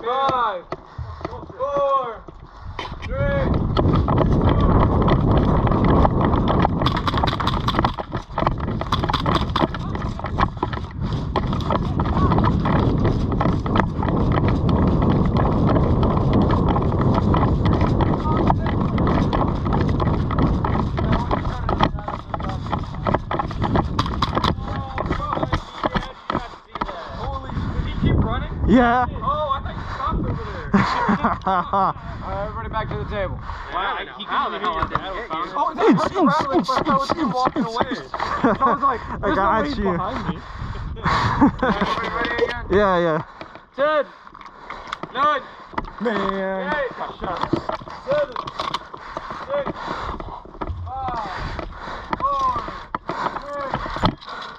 5, 4, 3. Yeah. Oh, I thought you stopped over there. Alright, everybody back to the table. Wow, he couldn't even hit you. Oh, that hurt me rattling, but I thought it was you walking away. So I was like, there's no way he's behind me. Everybody ready again? Yeah, yeah. 10, 9, Man. 8, 7, 6, 5, 4, 3,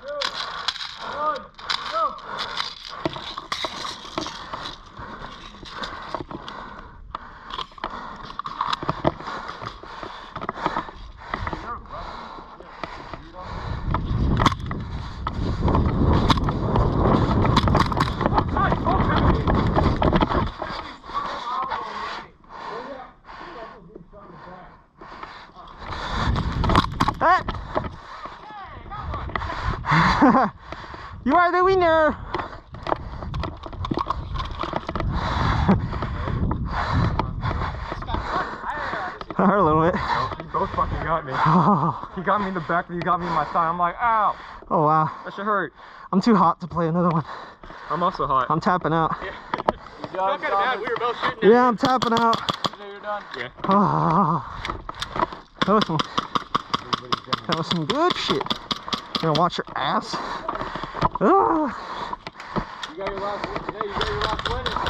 2, 1, go! You are the winner. Hurt a little bit. You both fucking got me. Oh. He got me in the back, and you got me in my thigh. I'm like, ow. Oh wow. That should hurt. I'm too hot to play another one. I'm also hot. I'm tapping out. It felt kind of bad. We were both shooting. Yeah, I'm tapping out. You're done? Yeah. Oh. That was some good shit. You gonna watch your ass? Oh. You got your last win today. You got your last win.